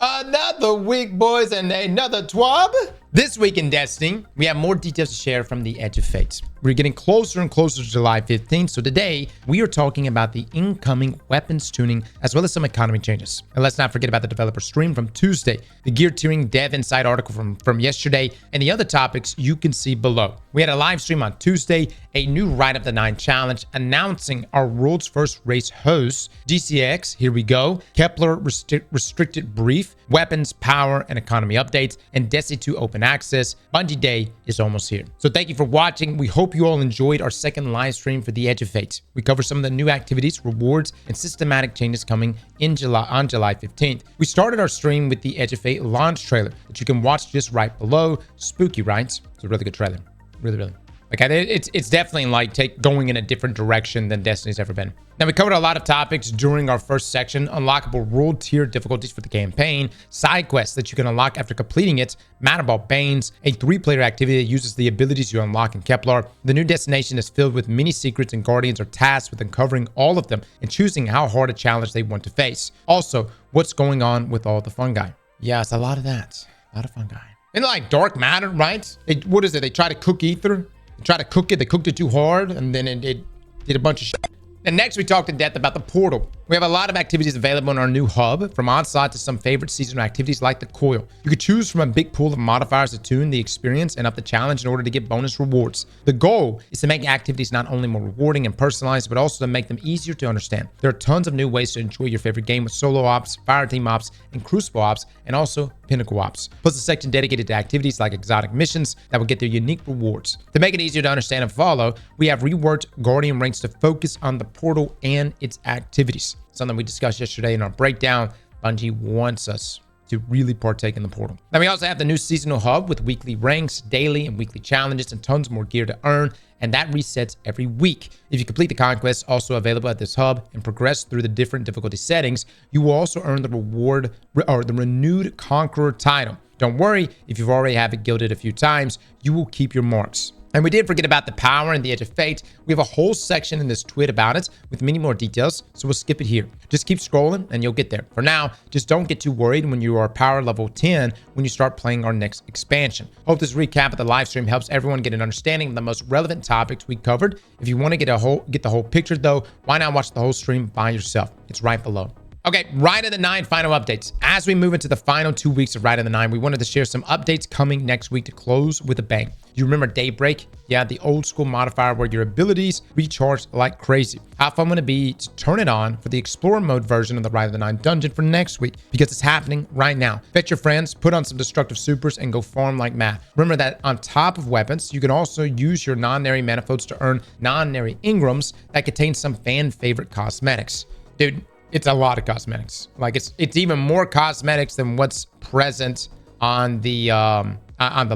Another week, boys, and another TWAB. This week in Destiny, we have more details to share from the Edge of Fate. We're getting closer and closer to July 15th, so today we are talking about the incoming weapons tuning as well as some economy changes. And let's not forget about the developer stream from Tuesday, the gear tiering dev insight article from yesterday, and the other topics you can see below. We had a live stream on Tuesday, a new Rite of the 9 challenge announcing our world's first race host, GCX, here we go, Kepler restricted brief, weapons, power, and economy updates, and Destiny 2 open access. Bungie Day is almost here. So thank you for watching. We hope you all enjoyed our second live stream for the Edge of Fate. We cover some of the new activities, rewards, and systematic changes coming in on July 15th. We started our stream with the Edge of Fate launch trailer that you can watch just right below. Spooky, right? It's a really good trailer. Really. Like, it's definitely like going in a different direction than Destiny's ever been. Now, we covered a lot of topics during our first section: unlockable world tier difficulties for the campaign, side quests that you can unlock after completing it, Matterball Banes, a 3-player activity that uses the abilities you unlock in Kepler. The new destination is filled with mini secrets, and Guardians are tasked with uncovering all of them and choosing how hard a challenge they want to face. Also, what's going on with all the fungi? Yeah, it's a lot of that. A lot of fungi. And like dark matter, right? What is it? They try to cook ether. They try to cook it. They cooked it too hard, and then it did a bunch of shit. And next, we talked in depth about the portal. We have a lot of activities available in our new hub, from onslaught to some favorite seasonal activities like the coil. You could choose from a big pool of modifiers to tune the experience and up the challenge in order to get bonus rewards. The goal is to make activities not only more rewarding and personalized, but also to make them easier to understand. There are tons of new ways to enjoy your favorite game with solo ops, fire team ops, and crucible ops, and also pinnacle ops. Plus a section dedicated to activities like exotic missions that will get their unique rewards. To make it easier to understand and follow, we have reworked Guardian ranks to focus on the portal and its activities. Something we discussed yesterday in our breakdown. Bungie wants us to really partake in the portal. Now, we also have the new seasonal hub with weekly ranks, daily and weekly challenges, and tons more gear to earn, and that resets every week. If you complete the conquests also available at this hub and progress through the different difficulty settings, you will also earn the reward or the renewed Conqueror title. Don't worry, if you've already have it gilded a few times, you will keep your marks. And we did forget about the power and the Edge of Fate. We have a whole section in this tweet about it with many more details, so we'll skip it here. Just keep scrolling and you'll get there. For now, just don't get too worried when you are power level 10 when you start playing our next expansion. Hope this recap of the live stream helps everyone get an understanding of the most relevant topics we covered. If you want to get the whole picture though, why not watch the whole stream by yourself? It's right below. Okay, Rite of the 9 final updates. As we move into the final 2 weeks of Rite of the 9, we wanted to share some updates coming next week to close with a bang. You remember Daybreak? Yeah, the old school modifier where your abilities recharge like crazy. How fun would it be to turn it on for the Explorer mode version of the Rite of the 9 dungeon for next week? Because it's happening right now. Fetch your friends, put on some destructive supers, and go farm like mad. Remember that on top of weapons, you can also use your non-nary manifolds to earn non-nary Ingrams that contain some fan favorite cosmetics. Dude, it's a lot of cosmetics. Like it's even more cosmetics than what's present on the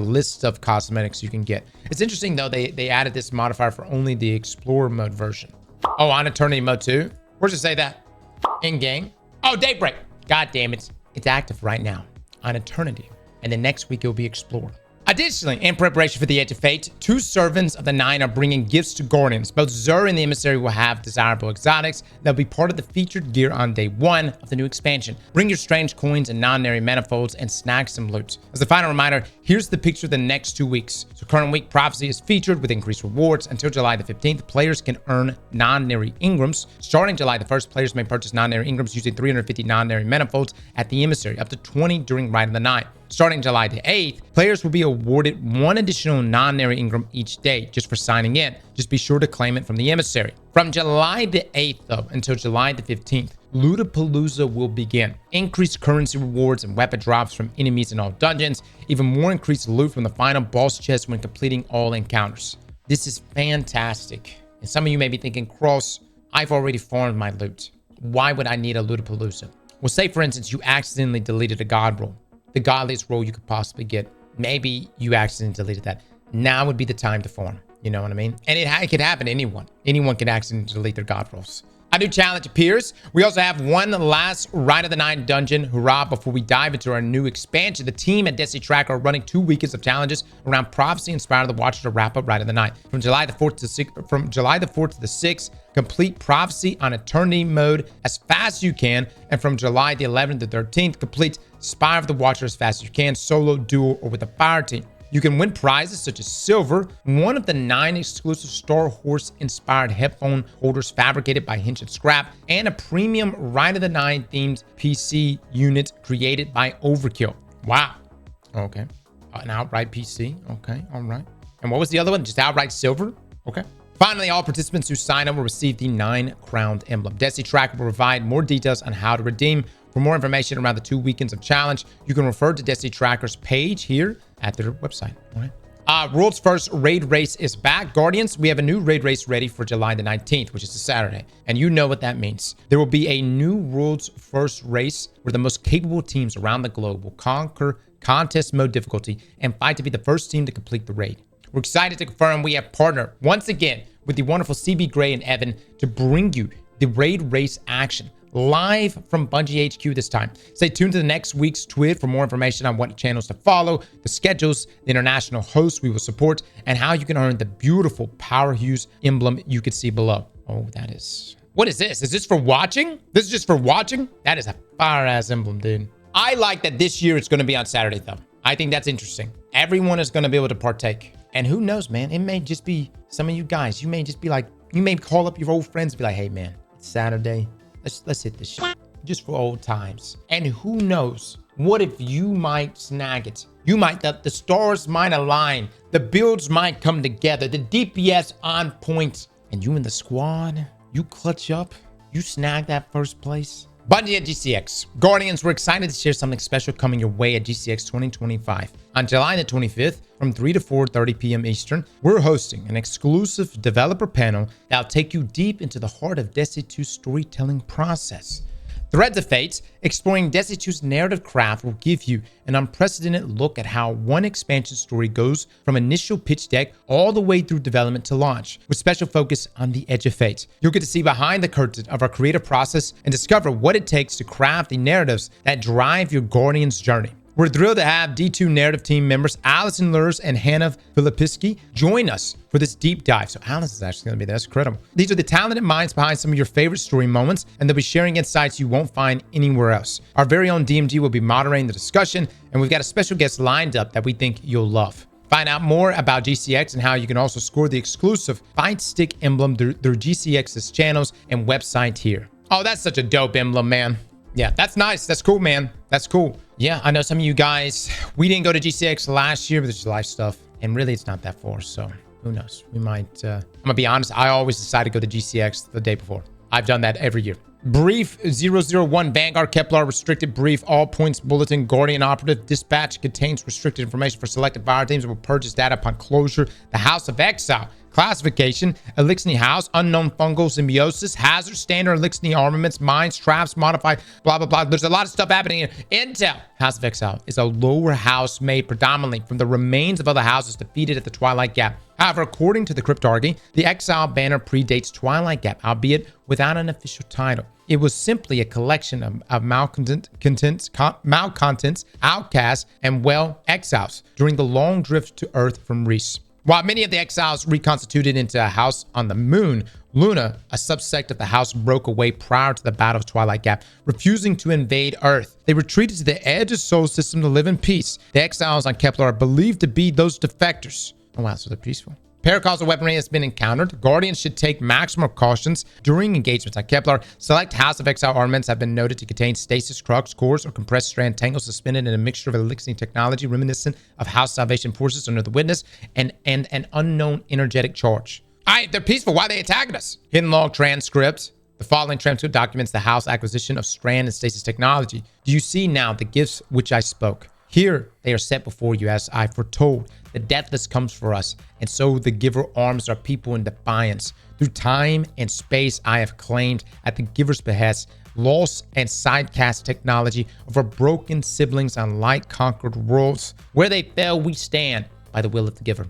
list of cosmetics you can get. It's interesting though, they added this modifier for only the Explorer mode version. Oh, on Eternity mode too? Where's it say that? In game? Oh, Daybreak. God damn it. It's active right now on Eternity. And then next week it'll be Explorer. Additionally, in preparation for the Edge of Fate, 2 servants of the 9 are bringing gifts to Guardians. Both Xur and the Emissary will have desirable exotics that'll be part of the featured gear on day 1 of the new expansion. Bring your strange coins and non-nary manifolds and snag some loot. As a final reminder, here's the picture of the next 2 weeks. So current week Prophecy is featured with increased rewards. Until July the 15th, players can earn non-nary Ingrams. Starting July the 1st, players may purchase non-nary Ingrams using 350 non-nary manifolds at the Emissary, up to 20 during Rite of the 9. Starting July the 8th, players will be awarded 1 additional non-nary Ingram each day just for signing in. Just be sure to claim it from the Emissary. From July the 8th, though, until July the 15th, Lootapalooza will begin. Increased currency rewards and weapon drops from enemies in all dungeons. Even more increased loot from the final boss chest when completing all encounters. This is fantastic. And some of you may be thinking, Cross, I've already farmed my loot. Why would I need a Lootapalooza? Well, say for instance, you accidentally deleted a god roll. The godliest roll you could possibly get. Maybe you accidentally deleted that. Now would be the time to farm. You know what I mean? And it could happen to anyone. Anyone could accidentally delete their god rolls. A new challenge appears. We also have one last Rite of the 9 dungeon hurrah before we dive into our new expansion. The team at Destiny Tracker are running 2 weekends of challenges around Prophecy and Inspire the Watcher to wrap up Rite of the 9. From July the 4th to the 6th, complete Prophecy on Eternity mode as fast as you can, and from July the 11th to 13th, complete Spire of the Watcher as fast as you can, solo, duo, or with a fire team. You can win prizes such as silver, one of the 9 exclusive Star Horse-inspired headphone holders fabricated by Hinch and Scrap, and a premium Rite of the Nine themed PC unit created by Overkill. Wow. Okay. An outright PC. Okay. All right. And what was the other one? Just outright silver? Okay. Finally, all participants who sign up will receive the 9-crowned emblem. Destiny Tracker will provide more details on how to redeem. For more information around the 2 weekends of challenge, you can refer to Destiny Tracker's page here at their website. All right. World's first raid race is back. Guardians, we have a new raid race ready for July the 19th, which is a Saturday. And you know what that means. There will be a new world's first race where the most capable teams around the globe will conquer contest mode difficulty and fight to be the first team to complete the raid. We're excited to confirm we have partnered once again with the wonderful CB Gray and Evan to bring you the raid race action live from Bungie HQ this time. Stay tuned to the next week's tweet for more information on what channels to follow, the schedules, the international hosts we will support, and how you can earn the beautiful Power Hues emblem you can see below. Oh, that is... What is this? Is this for watching? This is just for watching? That is a fire-ass emblem, dude. I like that this year it's going to be on Saturday, though. I think that's interesting. Everyone is going to be able to partake. And who knows, man? It may just be some of you guys. You may just be like... You may call up your old friends and be like, hey, man, it's Saturday. Let's hit this shit just for old times. And who knows, what if you might snag it? You might, the stars might align, the builds might come together, the DPS on point, and you and the squad, you clutch up, you snag that first place. Bungie at GCX. Guardians, we're excited to share something special coming your way at GCX 2025. On July the 25th, from 3 to 4:30 p.m. Eastern, we're hosting an exclusive developer panel that'll take you deep into the heart of Destiny 2's storytelling process. Threads of Fate, exploring Destiny 2's narrative craft, will give you an unprecedented look at how one expansion story goes from initial pitch deck all the way through development to launch, with special focus on the Edge of Fate. You'll get to see behind the curtain of our creative process and discover what it takes to craft the narratives that drive your Guardian's journey. We're thrilled to have D2 narrative team members Allison Lurs and Hannah Filipiski join us for this deep dive. So Alice is actually going to be there. That's incredible. These are the talented minds behind some of your favorite story moments, and they'll be sharing insights you won't find anywhere else. Our very own DMG will be moderating the discussion, and we've got a special guest lined up that we think you'll love. Find out more about GCX and how you can also score the exclusive Fight Stick emblem through GCX's channels and website here. Oh, that's such a dope emblem, man. Yeah, that's nice. That's cool, man. That's cool. Yeah, I know some of you guys, we didn't go to GCX last year, but there's life stuff. And really, it's not that far. So who knows? We might, I'm going to be honest. I always decide to go to GCX the day before. I've done that every year. Brief 001 Vanguard Kepler restricted brief. All points bulletin Guardian operative dispatch contains restricted information for selected fire teams and will purchase data upon closure. The House of Exile. Classification, Elixir House, unknown fungal symbiosis, hazard, standard Elixir armaments, mines, traps, modified, blah, blah, blah. There's a lot of stuff happening here. Intel, House of Exile is a lower house made predominantly from the remains of other houses defeated at the Twilight Gap. However, according to the Cryptarchy, the Exile banner predates Twilight Gap, albeit without an official title. It was simply a collection of malcontents, outcasts, and, well, exiles during the long drift to Earth from Reese. While many of the exiles reconstituted into a house on the moon, Luna, a subsect of the house, broke away prior to the Battle of Twilight Gap, refusing to invade Earth. They retreated to the edge of Sol System to live in peace. The exiles on Kepler are believed to be those defectors. Oh wow, so they're peaceful. Paracausal weaponry has been encountered. Guardians should take maximum cautions during engagements on Kepler. Select House of Exile armaments have been noted to contain stasis crux, cores, or compressed strand tangles suspended in a mixture of elixir technology reminiscent of House Salvation forces under the Witness and an unknown energetic charge. Alright, they're peaceful. Why are they attacking us? Hidden log transcript. The following transcript documents the House acquisition of strand and stasis technology. Do you see now the gifts which I spoke? Here they are set before you as I foretold. The deathless comes for us, and so the giver arms our people in defiance. Through time and space I have claimed at the giver's behest lost and sidecast technology of our broken siblings on light-conquered worlds. Where they fell, we stand by the will of the giver.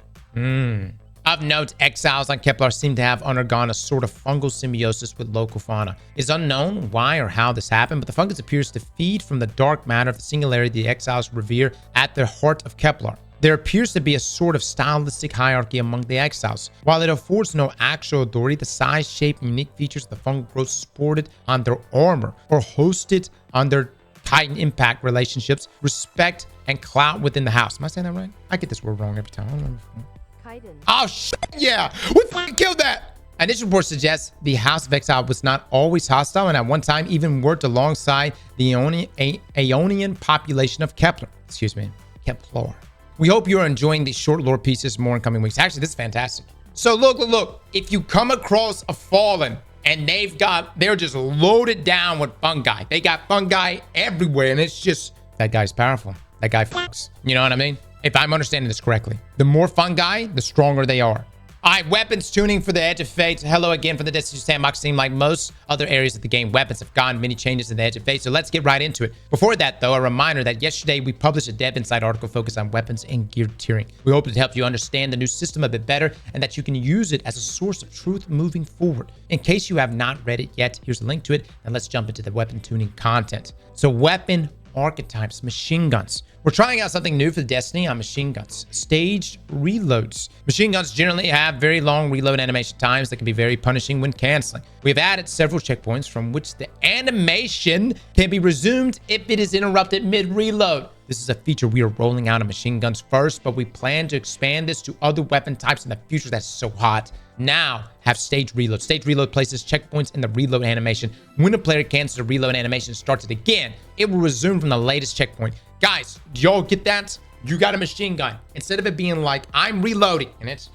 Of note, exiles on Kepler seem to have undergone a sort of fungal symbiosis with local fauna. It's unknown why or how this happened, but the fungus appears to feed from the dark matter of the singularity the exiles revere at the heart of Kepler. There appears to be a sort of stylistic hierarchy among the exiles. While it affords no actual authority, the size, shape, and unique features of the fungal growth sported on their armor or hosted on their tighten impact relationships, respect, and clout within the house. Am I saying that right? I get this word wrong every time. I don't know. Oh, shit, yeah. We fucking killed that. Initial report suggests the House of Exile was not always hostile and at one time even worked alongside the Aeonian population of Kepler. Excuse me, Kepler. We hope you're enjoying these short lore pieces more in coming weeks. Actually, this is fantastic. So look. If you come across a Fallen and they're just loaded down with fungi. They got fungi everywhere and it's just, that guy's powerful. That guy fucks. You know what I mean? If I'm understanding this correctly. The more fungi, the stronger they are. All right, weapons tuning for the Edge of Fate. Hello again for the Destiny Sandbox team. Like most other areas of the game, weapons have gotten many changes in the Edge of Fate, so let's get right into it. Before that, though, a reminder that yesterday we published a Dev Insight article focused on weapons and gear tiering. We hope it helped you understand the new system a bit better and that you can use it as a source of truth moving forward. In case you have not read it yet, here's a link to it, and let's jump into the weapon tuning content. So weapon archetypes, machine guns. We're trying out something new for Destiny on machine guns. Staged reloads. Machine guns generally have very long reload animation times that can be very punishing when canceling. We've added several checkpoints from which the animation can be resumed if it is interrupted mid-reload. This is a feature we are rolling out on machine guns first, but we plan to expand this to other weapon types in the future. That's so hot. Now have staged reload. Staged reload places checkpoints in the reload animation. When a player cancels a reload animation and starts it again, it will resume from the latest checkpoint. Guys, do y'all get that? You got a machine gun. Instead of it being like, I'm reloading, and it's...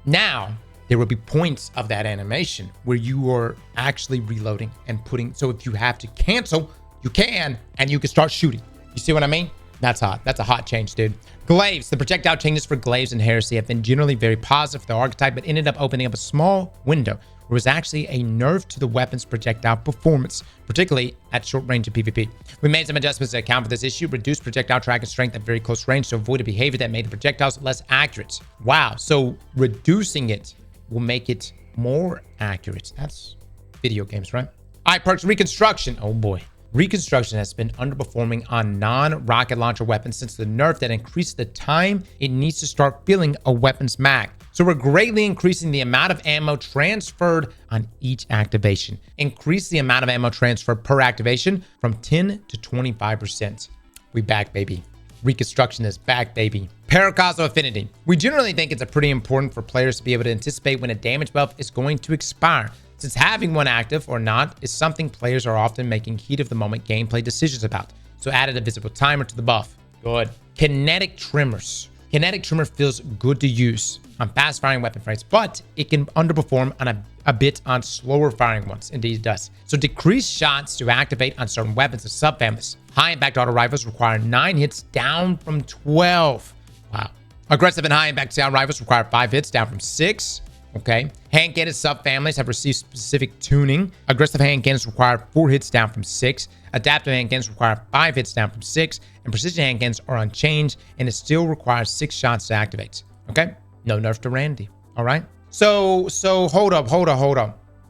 Now, there will be points of that animation where you are actually reloading and putting... So if you have to cancel, you can, and you can start shooting. You see what I mean? That's hot. That's a hot change, dude. Glaives. The projectile changes for Glaives and Heresy have been generally very positive for the archetype, but ended up opening up a small window where it was actually a nerf to the weapon's projectile performance, particularly at short range in PvP. We made some adjustments to account for this issue, reduced projectile track and strength at very close range to avoid a behavior that made the projectiles less accurate. Wow. So reducing it will make it more accurate. That's video games, right? All right, perks. Reconstruction. Oh boy. Reconstruction has been underperforming on non-rocket launcher weapons since the nerf that increased the time it needs to start filling a weapon's mag. So we're greatly increasing the amount of ammo transferred on each activation. Increase the amount of ammo transferred per activation from 10 to 25%. We back, baby. Reconstruction is back, baby. Paracosm Affinity. We generally think it's pretty important for players to be able to anticipate when a damage buff is going to expire, since having one active or not is something players are often making heat of the moment gameplay decisions about. So added a visible timer to the buff. Good. Kinetic Trimmers. Kinetic Trimmer feels good to use on fast firing weapon frames, but it can underperform on a bit on slower firing ones. Indeed it does. So decrease shots to activate on certain weapons and subfamilies. High impact auto rifles require 9 hits down from 12. Wow. Aggressive and high impact sound rifles require 5 hits down from 6. Okay. Hand cannon subfamilies have received specific tuning. Aggressive hand cannons require 4 hits down from 6. Adaptive hand cannons require 5 hits down from 6. And precision hand cannons are unchanged, and it still requires 6 shots to activate. Okay. No nerf to Randy. All right. So hold up.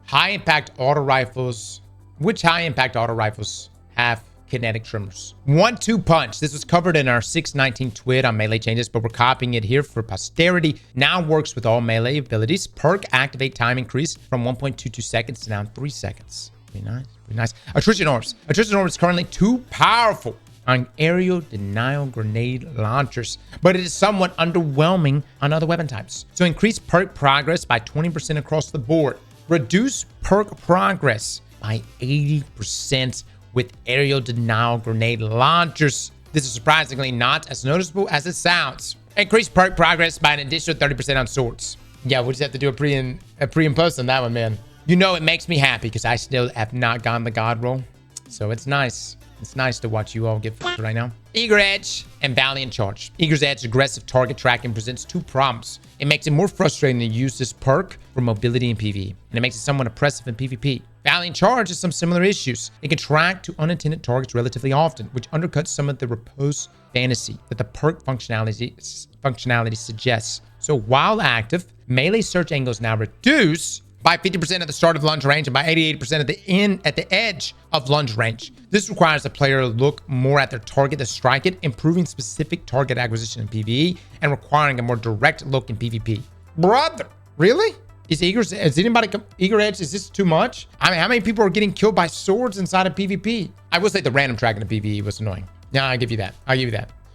High impact auto rifles. Which high impact auto rifles have kinetic trimmers? 1-2 punch. This was covered in our 619 twid on melee changes, but we're copying it here for posterity. Now works with all melee abilities. Perk activate time increase from 1.22 seconds to now 3 seconds. Pretty nice. Pretty nice. Attrition orbs. Attrition orbs is currently too powerful on aerial denial grenade launchers, but it is somewhat underwhelming on other weapon types. So increase perk progress by 20% across the board. Reduce perk progress by 80% with aerial denial grenade launchers. This is surprisingly not as noticeable as it sounds. Increase perk progress by an additional 30% on swords. Yeah, we'll just have to do a pre and post on that one, man. You know, it makes me happy because I still have not gotten the god roll. So it's nice. It's nice to watch you all get fucked right now. Eager Edge and Valiant Charge. Eager's Edge aggressive target tracking presents 2 problems. It makes it more frustrating to use this perk for mobility in PvE, and it makes it somewhat oppressive in PvP. Valiant Charge has some similar issues. It can track to unintended targets relatively often, which undercuts some of the repose fantasy that the perk functionality suggests. So while active, melee search angles now reduce by 50% at the start of lunge range and by 88% at the edge of lunge range. This requires the player to look more at their target to strike it, improving specific target acquisition in PvE and requiring a more direct look in PvP. Brother, really? Is anybody eager edge? Is this too much? I mean, how many people are getting killed by swords inside of PvP? I will say the random tracking of PvE was annoying. Yeah, I'll give you that.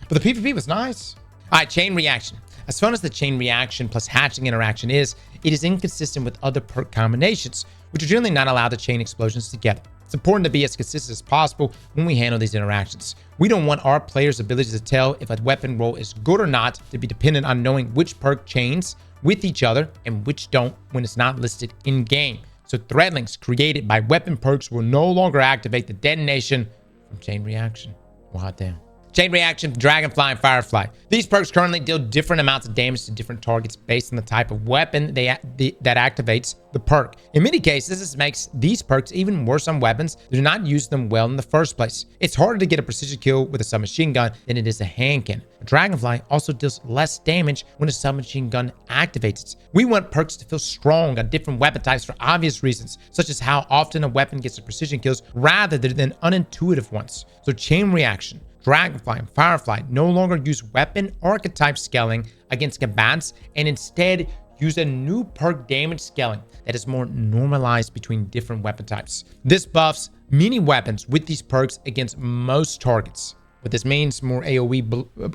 But the PvP was nice. All right, chain reaction. As fun as the chain reaction plus hatching interaction is, it is inconsistent with other perk combinations, which are generally not allowed to chain explosions together. It's important to be as consistent as possible when we handle these interactions. We don't want our players' ability to tell if a weapon roll is good or not to be dependent on knowing which perk chains with each other and which don't when it's not listed in-game. So thread links created by weapon perks will no longer activate the detonation from chain reaction. Wow, damn. Chain reaction, Dragonfly, and Firefly. These perks currently deal different amounts of damage to different targets based on the type of weapon that activates the perk. In many cases, this makes these perks even worse on weapons that do not use them well in the first place. It's harder to get a precision kill with a submachine gun than it is a hand cannon. A Dragonfly also deals less damage when a submachine gun activates it. We want perks to feel strong on different weapon types for obvious reasons, such as how often a weapon gets the precision kills rather than unintuitive ones. So chain reaction, Dragonfly, and Firefly no longer use weapon archetype scaling against combatants and instead use a new perk damage scaling that is more normalized between different weapon types. This buffs many weapons with these perks against most targets. What this means, more AoE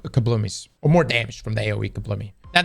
kablumis, or more damage from the AoE kablumi. Now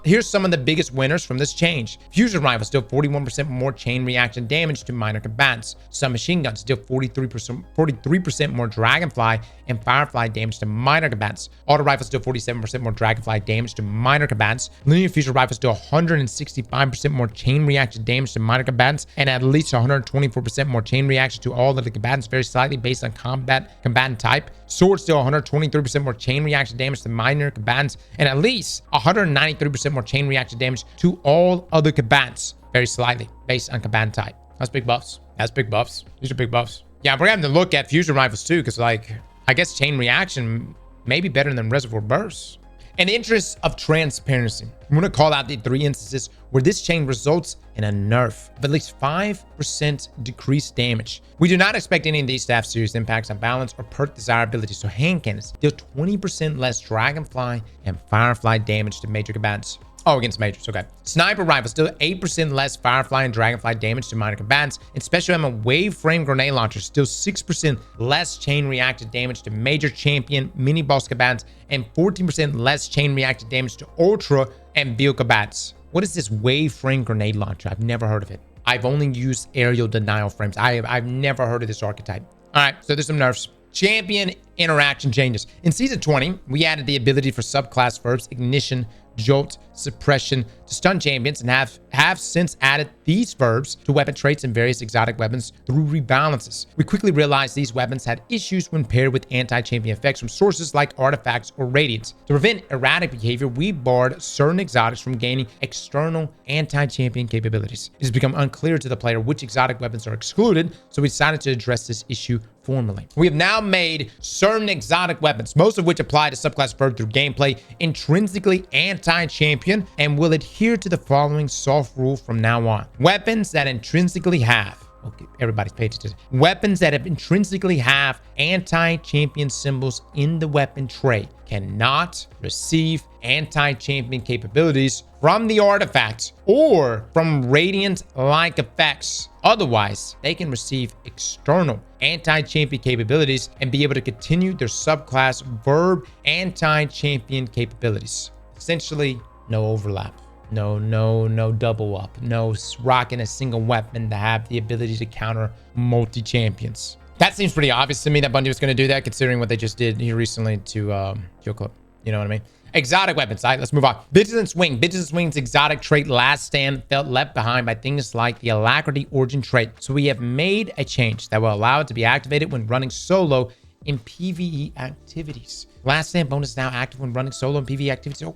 here's some of the biggest winners from this change. Fusion rifles deal 41% more chain reaction damage to minor combatants. Submachine guns deal 43% more Dragonfly and Firefly damage to minor combatants. Auto rifles deal 47% more Dragonfly damage to minor combatants. Linear fusion rifles deal 165% more chain reaction damage to minor combatants and at least 124% more chain reaction to all of the combatants, very slightly based on combatant type. Swords deal 123% more chain reaction damage to minor combatants and at least 193% more chain reaction damage to all other combatants, very slightly based on combatant type. That's big buffs. That's big buffs. These are big buffs. Yeah, we're having to look at fusion rifles too, because like, I guess chain reaction may be better than reservoir bursts. In the interest of transparency, I'm going to call out the 3 instances where this chain results in a nerf of at least 5% decreased damage. We do not expect any of these to have serious impacts on balance or perk desirability, so hand cannons deal 20% less Dragonfly and Firefly damage to major combatants. Oh, against majors, okay. Sniper rifles deal 8% less Firefly and Dragonfly damage to minor combatants, and special ammo wave frame grenade launchers deal 6% less chain reacted damage to major champion mini boss combatants and 14% less chain reacted damage to ultra and vehicle combatants. What is this wave frame grenade launcher? I've never heard of it. I've only used aerial denial frames. I've never heard of this archetype. All right, so there's some nerfs. Champion interaction changes. In Season 20, we added the ability for subclass verbs Ignition, Jolt, Suppression to stun champions and have since added these verbs to weapon traits and various exotic weapons through rebalances. We quickly realized these weapons had issues when paired with anti-champion effects from sources like artifacts or radiance. To prevent erratic behavior, we barred certain exotics from gaining external anti-champion capabilities. It has become unclear to the player which exotic weapons are excluded, so we decided to address this issue formally. We have now made certain exotic weapons, most of which apply to subclass verb through gameplay, intrinsically anti-champion and will adhere to the following soft rule from now on. Weapons that intrinsically have, okay, everybody's paid attention. Weapons that have intrinsically have anti-champion symbols in the weapon tray cannot receive anti-champion capabilities from the artifacts or from radiant-like effects. Otherwise, they can receive external anti-champion capabilities and be able to continue their subclass verb anti-champion capabilities. Essentially, no overlap. No double up. No rocking a single weapon to have the ability to counter multi-champions. That seems pretty obvious to me that Bungie was going to do that, considering what they just did here recently to Kill Club. You know what I mean? Exotic weapons. All right, let's move on. Vigilant Swing. Vigilant Swing's exotic trait Last Stand felt left behind by things like the Alacrity Origin trait. So we have made a change that will allow it to be activated when running solo in PvE activities. Last Stand bonus is now active when running solo in PvE activities. Oh,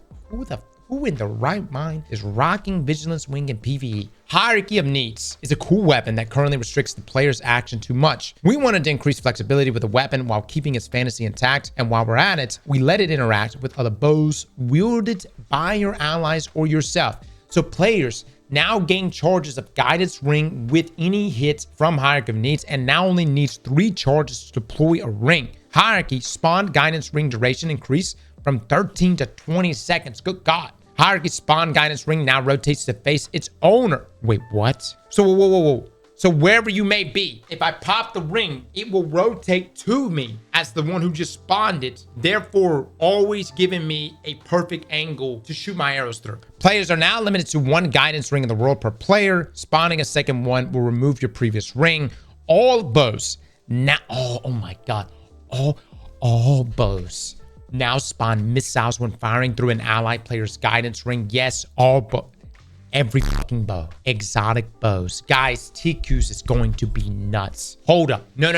who in the right mind is rocking Vigilant Swing in PvE? Hierarchy of Needs is a cool weapon that currently restricts the player's action too much. We wanted to increase flexibility with the weapon while keeping its fantasy intact, and while we're at it, we let it interact with other bows wielded by your allies or yourself. So players now gain charges of Guidance Ring with any hit from Hierarchy of Needs and now only needs 3 charges to deploy a ring. Hierarchy spawned Guidance Ring duration increase from 13 to 20 seconds. Good God. Hierarchy spawn guidance ring now rotates to face its owner. Wait, what? So whoa. So wherever you may be, if I pop the ring, it will rotate to me as the one who just spawned it, therefore always giving me a perfect angle to shoot my arrows through. Players are now limited to one guidance ring in the world per player. Spawning a second one will remove your previous ring. All bows now, oh my God, all bows now spawn missiles when firing through an allied player's guidance ring. Yes, all bows. Every fucking bow. Exotic bows. Guys, TQs is going to be nuts. Hold up. No.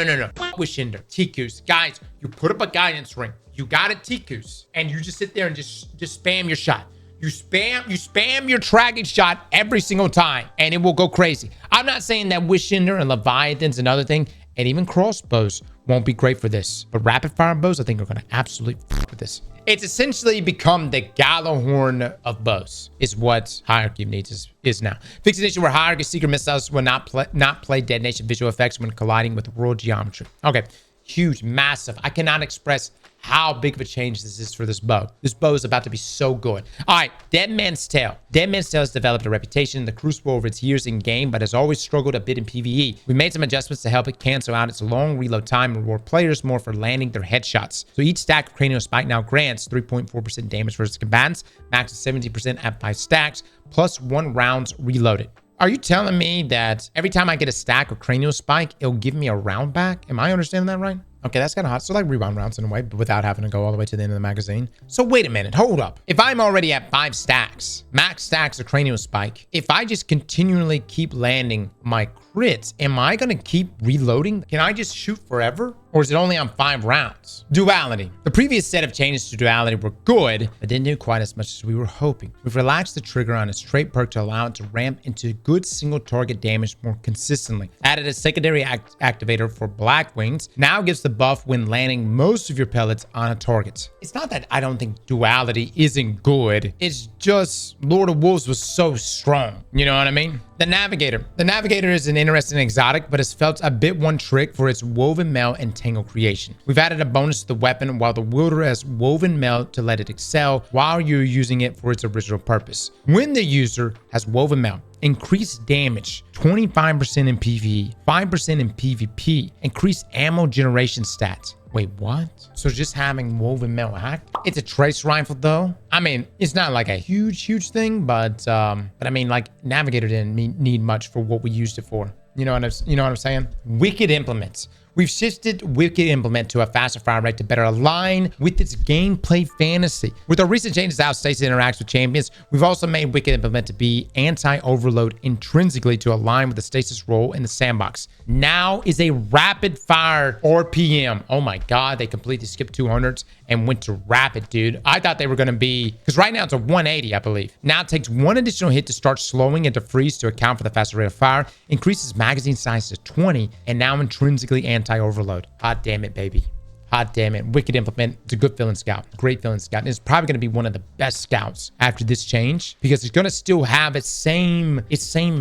With Shinder. TQs. Guys, you put up a guidance ring. You got a TQs. And you just sit there and just spam your shot. You spam your tracking shot every single time. And it will go crazy. I'm not saying that Wishinder and Leviathan's another thing. And even crossbows won't be great for this. But rapid fire bows, I think, are going to absolutely f with this. It's essentially become the Gallahorn of bows, is what Hierarchy needs is now. Fix an issue where Hierarchy secret missiles will not play detonation visual effects when colliding with world geometry. Okay, huge, massive. I cannot express how big of a change this is for this bow. This bow is about to be so good. All right, Dead Man's Tale. Dead Man's Tale has developed a reputation in the Crucible over its years in game, but has always struggled a bit in PvE. We made some adjustments to help it cancel out its long reload time and reward players more for landing their headshots. So each stack of Cranial Spike now grants 3.4% damage versus combatants, max 70% at 5 stacks, plus 1 rounds reloaded. Are you telling me that every time I get a stack of Cranial Spike, it'll give me a round back? Am I understanding that right? Okay, that's kind of hot. So like rewind rounds in a way, but without having to go all the way to the end of the magazine. So wait a minute, hold up. If I'm already at 5 stacks, max stacks of Cranial Spike, if I just continually keep landing my crits, am I going to keep reloading? Can I just shoot forever? Or is it only on 5 rounds? Duality. The previous set of changes to Duality were good, but didn't do quite as much as we were hoping. We've relaxed the trigger on its trait perk to allow it to ramp into good single target damage more consistently. Added a secondary activator for Black Wings. Now gives the buff when landing most of your pellets on a target. It's not that I don't think Duality isn't good. It's just Lord of Wolves was so strong. You know what I mean? The Navigator. The Navigator is an interesting exotic, but has felt a bit one trick for its woven mail and tangle creation. We've added a bonus to the weapon while the wielder has woven mail to let it excel while you're using it for its original purpose. When the user has woven mail, increased damage 25% in PvE, 5% in PvP, increased ammo generation stats. Wait, what? So just having woven mail act? It's a trace rifle though. I mean, it's not like a huge thing, but I mean, like Navigator didn't need much for what we used it for. You know what I'm saying? Wicked implements. We've shifted Wicked Implement to a faster fire rate to better align with its gameplay fantasy. With our recent changes to how Stasis interacts with champions, we've also made Wicked Implement to be anti-overload intrinsically to align with the Stasis role in the sandbox. Now is a rapid fire RPM. Oh my God, they completely skipped 200s and went to rapid, dude. I thought they were going to be, because right now it's a 180, I believe. Now it takes 1 additional hit to start slowing and to freeze to account for the faster rate of fire, increases magazine size to 20, and now intrinsically anti-overload. Hot damn it, baby. Hot damn it. Wicked Implement. It's a good feeling scout. Great feeling scout. And it's probably going to be one of the best scouts after this change because it's going to still have its same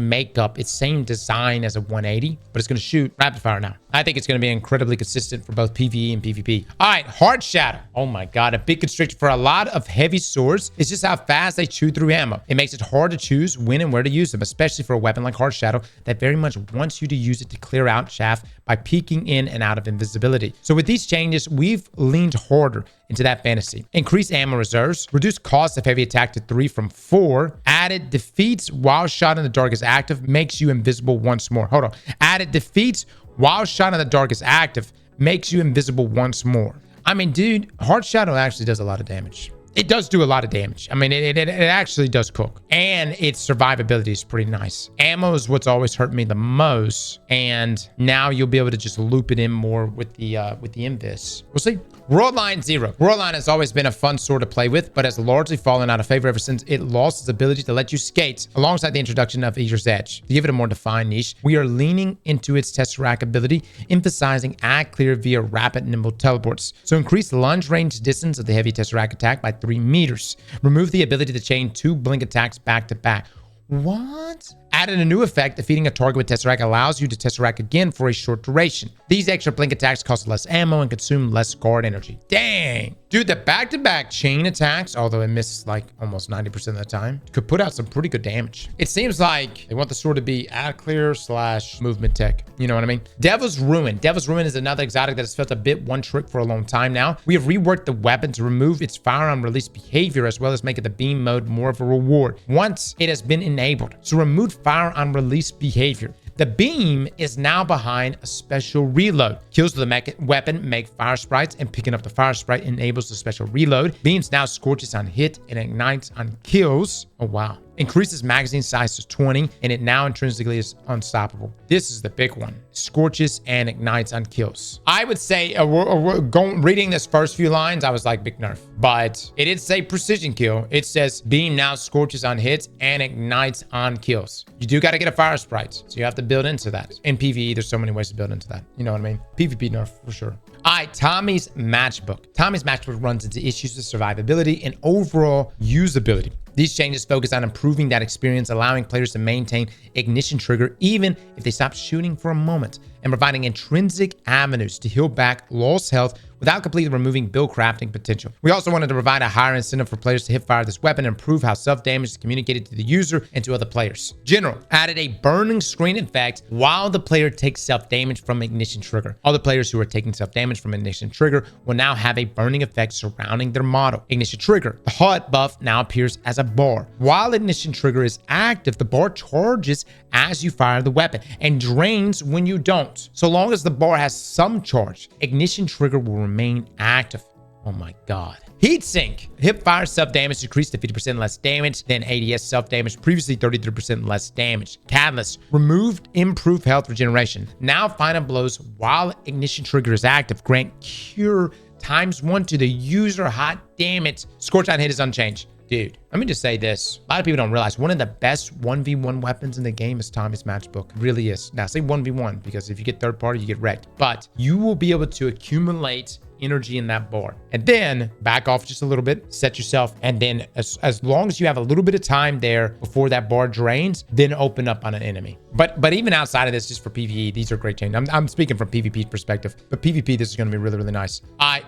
makeup, its same design as a 180, but it's going to shoot rapid fire now. I think it's going to be incredibly consistent for both PvE and PvP. All right, Hard Shadow. Oh my God, a big constrictor for a lot of heavy swords is just how fast they chew through ammo. It makes it hard to choose when and where to use them, especially for a weapon like Hard Shadow that very much wants you to use it to clear out chaff by peeking in and out of invisibility. So with these changes, we've leaned harder into that fantasy. Increased ammo reserves, reduced cost of heavy attack to 3 from 4, added defeats while shot in the dark is active, makes you invisible once more. Hold on. Added defeats while shot in the dark is active, makes you invisible once more. I mean, dude, Hard Shadow actually does a lot of damage. It does do a lot of damage. I mean, it actually does cook. And its survivability is pretty nice. Ammo is what's always hurt me the most. And now you'll be able to just loop it in more with the Invis. We'll see. Worldline 0. Worldline has always been a fun sword to play with, but has largely fallen out of favor ever since it lost its ability to let you skate alongside the introduction of Eater's Edge. To give it a more defined niche, we are leaning into its Tesseract ability, emphasizing add clear via rapid nimble teleports. So increase lunge range distance of the heavy Tesseract attack by 3 meters. Remove the ability to chain 2 blink attacks back to back. What? Added a new effect, defeating a target with Tesseract allows you to Tesseract again for a short duration. These extra blink attacks cost less ammo and consume less guard energy. Dang! Dude, the back-to-back chain attacks, although it misses like almost 90% of the time, could put out some pretty good damage. It seems like they want the sword to be ad clear / movement tech. You know what I mean? Devil's Ruin. Devil's Ruin is another exotic that has felt a bit one trick for a long time now. We have reworked the weapon to remove its firearm release behavior as well as make it the beam mode more of a reward once it has been enabled. So remove firearm release behavior. The beam is now behind a special reload. Kills with the weapon make fire sprites, and picking up the fire sprite enables the special reload. Beams now scorches on hit and ignites on kills. Oh, wow. Increases magazine size to 20, and it now intrinsically is unstoppable. This is the big one. Scorches and ignites on kills. I would say, reading this first few lines, I was like, big nerf. But it did say precision kill. It says beam now scorches on hits and ignites on kills. You do got to get a fire sprite, so you have to build into that. In PvE, there's so many ways to build into that. You know what I mean? PvP nerf for sure. All right, Tommy's Matchbook. Tommy's Matchbook runs into issues with survivability and overall usability. These changes focus on improving that experience, allowing players to maintain ignition trigger even if they stop shooting for a moment, and providing intrinsic avenues to heal back lost health without completely removing build crafting potential. We also wanted to provide a higher incentive for players to hip fire this weapon and improve how self-damage is communicated to the user and to other players. General added a burning screen effect while the player takes self-damage from ignition trigger. All the players who are taking self-damage from ignition trigger will now have a burning effect surrounding their model. Ignition trigger. The HUD buff now appears as a bar. While ignition trigger is active, the bar charges as you fire the weapon and drains when you don't. So long as the bar has some charge, ignition trigger will remain active. Oh my God. Heatsink. Hip fire self-damage decreased to 50% less damage than ADS self-damage, previously 33% less damage. Catalyst. Removed improved health regeneration. Now final blows while ignition trigger is active grant cure ×1 to the user. Hot damn it. Scorch on hit is unchanged. Dude, let me just say this. A lot of people don't realize one of the best 1v1 weapons in the game is Tommy's Matchbook. It really is. Now, say 1v1 because if you get third party, you get wrecked. But you will be able to accumulate energy in that bar and then back off just a little bit, set yourself, and then as long as you have a little bit of time there before that bar drains, then open up on an enemy. But even outside of this, just for PvE, these are great changes. I'm speaking from PvP perspective, but PvP, this is going to be really, really nice.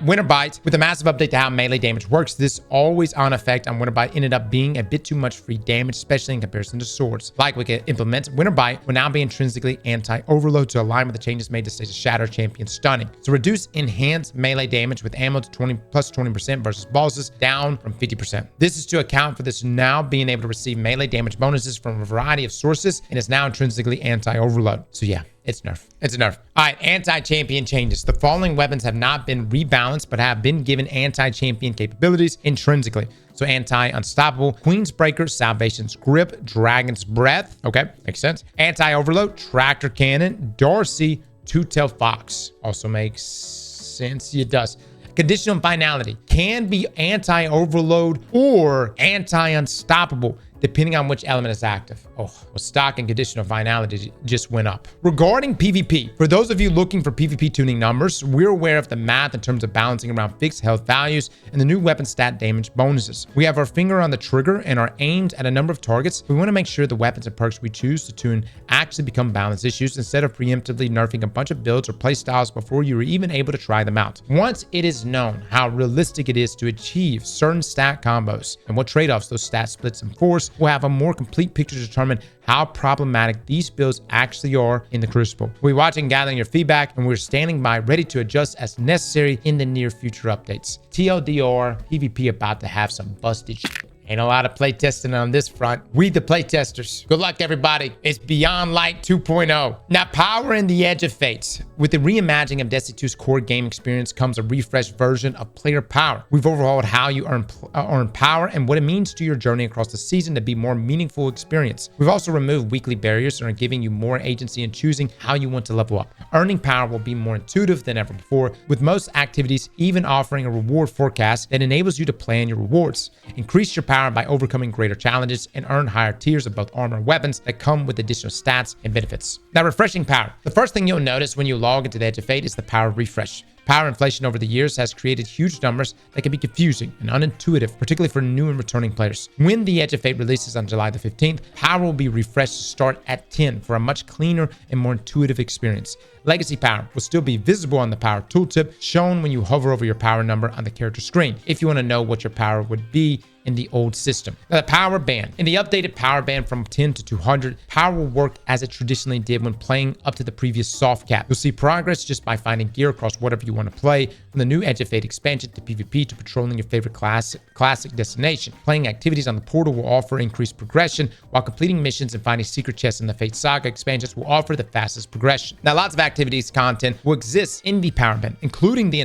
Winter Bite. With a massive update to how melee damage works, this always on effect on Winter Bite ended up being a bit too much free damage, especially in comparison to swords. Like we can implement, Winter Bite will now be intrinsically anti-overload to align with the changes made to Stage of Shatter Champion Stunning. So reduce enhanced melee damage with ammo to 20% versus bosses down from 50%. This is to account for this now being able to receive melee damage bonuses from a variety of sources and is now intrinsically anti-overload. So yeah, it's nerf. It's a nerf. All right, anti-champion changes. The following weapons have not been rebalanced, but have been given anti-champion capabilities intrinsically. So anti-unstoppable, Queen's Breaker, Salvation's Grip, Dragon's Breath. Okay, makes sense. Anti-overload, Tractor Cannon, Darcy, Two-Tail Fox. Also makes sense. It does. Conditional finality can be anti-overload or anti-unstoppable, depending on which element is active. Oh, well, stock and conditional finality just went up. Regarding PvP, for those of you looking for PvP tuning numbers, we're aware of the math in terms of balancing around fixed health values and the new weapon stat damage bonuses. We have our finger on the trigger and are aimed at a number of targets. We want to make sure the weapons and perks we choose to tune actually become balance issues instead of preemptively nerfing a bunch of builds or playstyles before you are even able to try them out. Once it is known how realistic it is to achieve certain stat combos and what trade-offs those stat splits enforce, we'll have a more complete picture to determine how problematic these builds actually are in the Crucible. We'll be watching and gathering your feedback, and we're standing by ready to adjust as necessary in the near future updates. TLDR, PvP about to have some busted shit. Ain't a lot of playtesting on this front. We the playtesters. Good luck, everybody. It's Beyond Light 2.0. Now, power in the Edge of Fate. With the reimagining of Destiny 2's core game experience comes a refreshed version of player power. We've overhauled how you earn power and what it means to your journey across the season to be more meaningful experience. We've also removed weekly barriers and are giving you more agency in choosing how you want to level up. Earning power will be more intuitive than ever before, with most activities even offering a reward forecast that enables you to plan your rewards. Increase your power by overcoming greater challenges and earn higher tiers of both armor and weapons that come with additional stats and benefits. Now, refreshing power. The first thing you'll notice when you log into the Edge of Fate is the power refresh. Power inflation over the years has created huge numbers that can be confusing and unintuitive, particularly for new and returning players. When the Edge of Fate releases on July the 15th, power will be refreshed to start at 10 for a much cleaner and more intuitive experience. Legacy power will still be visible on the power tooltip, shown when you hover over your power number on the character screen, if you want to know what your power would be in the old system. Now, the power band. In the updated power band from 10 to 200, power will work as it traditionally did when playing up to the previous soft cap. You'll see progress just by finding gear across whatever you want to play, from the new Edge of Fate expansion to PvP to patrolling your favorite classic destination. Playing activities on the portal will offer increased progression, while completing missions and finding secret chests in the Fate Saga expansions will offer the fastest progression. Now, lots of activities content will exist in the power band, including the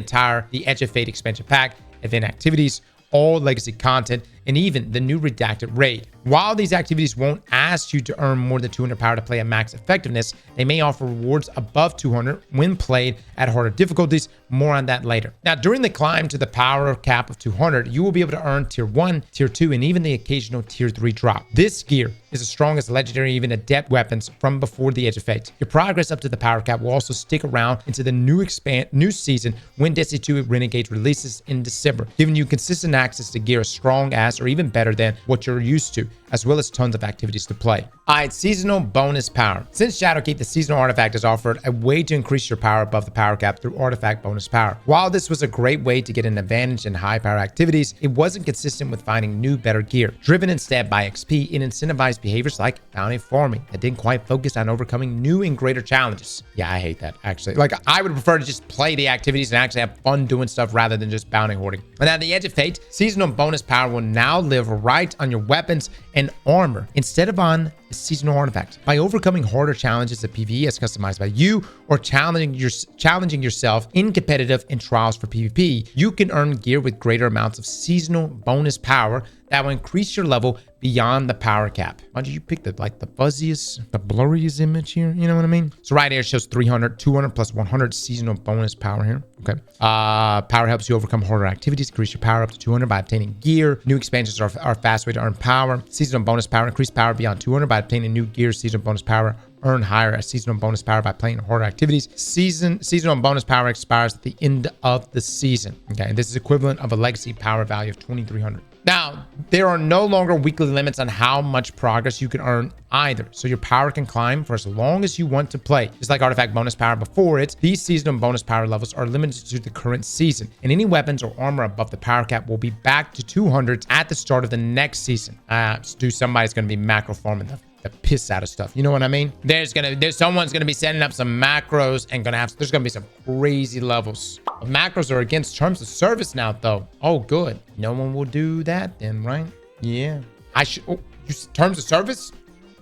Edge of Fate expansion pack, event activities, all legacy content, and even the new redacted raid. While these activities won't ask you to earn more than 200 power to play at max effectiveness, they may offer rewards above 200 when played at harder difficulties. More on that later. Now, during the climb to the power cap of 200, you will be able to earn tier 1, tier 2, and even the occasional tier 3 drop. This gear is as strong as legendary, even adept weapons from before the Edge of Fate. Your progress up to the power cap will also stick around into the new season when Destiny 2 Renegades releases in December, giving you consistent access to gear as strong as or even better than what you're used to, as well as tons of activities to play. Alright, seasonal bonus power. Since Shadowkeep, the seasonal artifact has offered a way to increase your power above the power cap through artifact bonus power. While this was a great way to get an advantage in high power activities, it wasn't consistent with finding new, better gear. Driven instead by XP, it incentivized behaviors like bounty farming that didn't quite focus on overcoming new and greater challenges. Yeah, I hate that, actually. Like, I would prefer to just play the activities and actually have fun doing stuff rather than just bounty hoarding. And at the Edge of Fate, seasonal bonus power will now live right on your weapons and armor instead of on a seasonal artifact. By overcoming harder challenges that PvE is customized by you, or challenging yourself in competitive and trials for PvP, you can earn gear with greater amounts of seasonal bonus power that will increase your level beyond the power cap. Why did you pick the fuzziest, the blurriest image here? You know what I mean? So right here it shows 300, 200 plus 100 seasonal bonus power here. Okay. Power helps you overcome harder activities, increase your power up to 200 by obtaining gear. New expansions are a fast way to earn power. Seasonal bonus power, increase power beyond 200 by obtaining new gear. Seasonal bonus power, earn higher as seasonal bonus power by playing harder activities. Seasonal bonus power expires at the end of the season. Okay, and this is equivalent of a legacy power value of 2,300. Now, there are no longer weekly limits on how much progress you can earn either, so your power can climb for as long as you want to play. Just like artifact bonus power before it, these seasonal bonus power levels are limited to the current season, and any weapons or armor above the power cap will be back to 200 at the start of the next season. Somebody's going to be macro farming the piss out of stuff. You know what I mean? Someone's gonna be setting up some macros and there's gonna be some crazy levels. Macros are against terms of service now, though. Oh, good. No one will do that then, right? Yeah. Terms of service?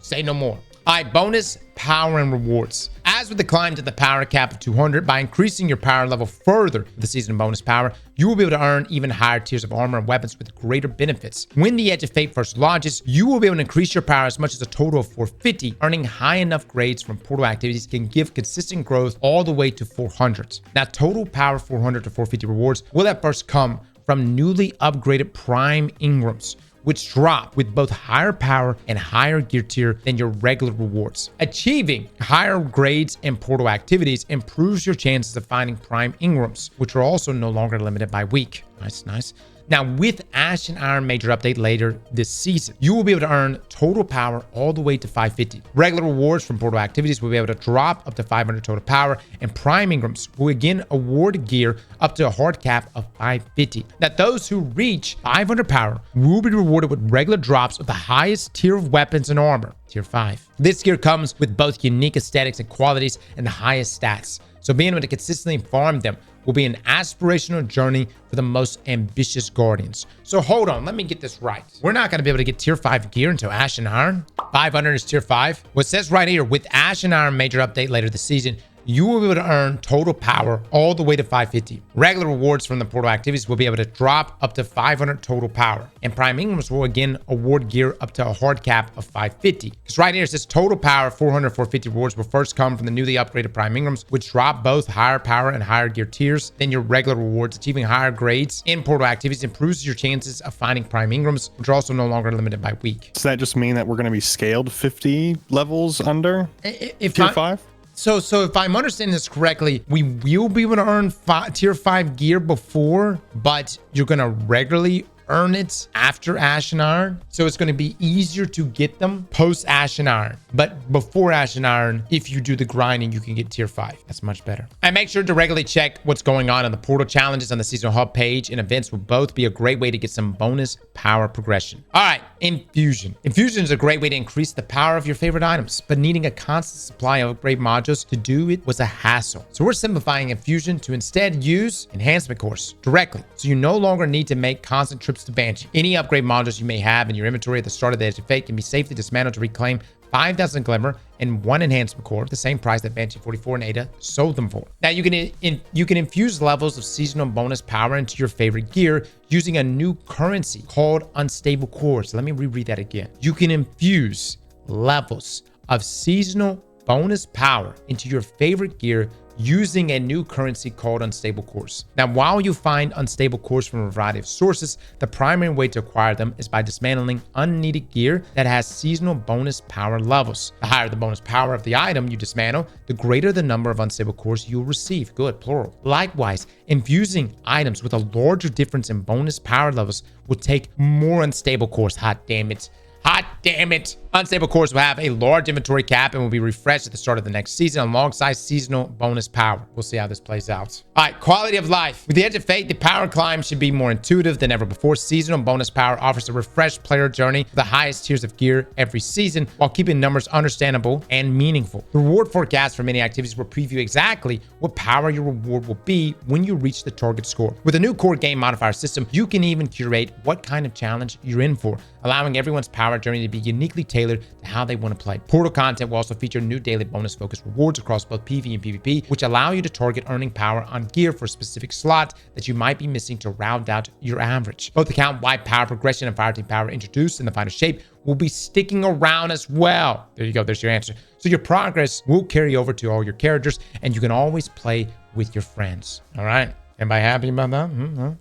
Say no more. All right, bonus power and rewards. As with the climb to the power cap of 200, by increasing your power level further with the season bonus power, you will be able to earn even higher tiers of armor and weapons with greater benefits. When the Edge of Fate first launches, you will be able to increase your power as much as a total of 450. Earning high enough grades from portal activities can give consistent growth all the way to 400. Now, total power 400 to 450 rewards will at first come from newly upgraded Prime Ingrams, which drop with both higher power and higher gear tier than your regular rewards. Achieving higher grades in portal activities improves your chances of finding Prime Ingrams, which are also no longer limited by week. Nice. Now, with Ash and Iron Major update later this season, you will be able to earn total power all the way to 550. Regular rewards from portal activities will be able to drop up to 500 total power, and Prime Ingrams will again award gear up to a hard cap of 550. Now, those who reach 500 power will be rewarded with regular drops of the highest tier of weapons and armor, tier 5. This gear comes with both unique aesthetics and qualities and the highest stats, so being able to consistently farm them will be an aspirational journey for the most ambitious Guardians. So hold on, let me get this right. We're not going to be able to get tier 5 gear until Ash and Iron. 500 is tier 5. What it says right here, with Ash and Iron Major update later this season, you will be able to earn total power all the way to 550. Regular rewards from the portal activities will be able to drop up to 500 total power. And Prime Ingrams will again award gear up to a hard cap of 550. Because right here it says total power 400, 450 rewards will first come from the newly upgraded Prime Ingrams, which drop both higher power and higher gear tiers than your regular rewards. Achieving higher grades in portal activities improves your chances of finding Prime Ingrams, which are also no longer limited by week. Does that just mean that we're going to be scaled 50 levels under tier 5? So if I'm understanding this correctly, we will be able to earn tier 5 gear before, but you're going to regularly earn it after Ash and Iron. So it's going to be easier to get them post Ash and Iron. But before Ash and Iron, if you do the grinding, you can get tier 5. That's much better. And make sure to regularly check what's going on the portal challenges on the seasonal hub page, and events will both be a great way to get some bonus power progression. All right, infusion. Infusion is a great way to increase the power of your favorite items, but needing a constant supply of upgrade modules to do it was a hassle. So we're simplifying infusion to instead use enhancement cores directly. So you no longer need to make constant trips to Bungie. Any upgrade modules you may have in your inventory at the start of the Edge of Fate can be safely dismantled to reclaim 5,000 glimmer and 1 enhancement core at the same price that Banshee 44 and Ada sold them for. Now you can infuse levels of seasonal bonus power into your favorite gear using a new currency called unstable cores. Let me reread that again. You can infuse levels of seasonal bonus power into your favorite gear using a new currency called unstable cores. Now, while you find unstable cores from a variety of sources, the primary way to acquire them is by dismantling unneeded gear that has seasonal bonus power levels. The higher the bonus power of the item you dismantle, the greater the number of unstable cores you'll receive. Good, plural. Likewise, infusing items with a larger difference in bonus power levels will take more unstable cores. Hot damn it. Hot damn it. Unstable cores will have a large inventory cap and will be refreshed at the start of the next season alongside seasonal bonus power. We'll see how this plays out. All right, quality of life. With the Edge of Fate, the power climb should be more intuitive than ever before. Seasonal bonus power offers a refreshed player journey to the highest tiers of gear every season while keeping numbers understandable and meaningful. The reward forecast for many activities will preview exactly what power your reward will be when you reach the target score. With a new core game modifier system, you can even curate what kind of challenge you're in for, allowing everyone's power journey to be uniquely tailored to how they want to play. Portal content will also feature new daily bonus focused rewards across both PvE and PvP, which allow you to target earning power on gear for a specific slot that you might be missing to round out your average. Both account-wide power progression and fireteam power introduced in the final shape will be sticking around as well. There you go, there's your answer. So your progress will carry over to all your characters, and you can always play with your friends. All right, anybody happy about that?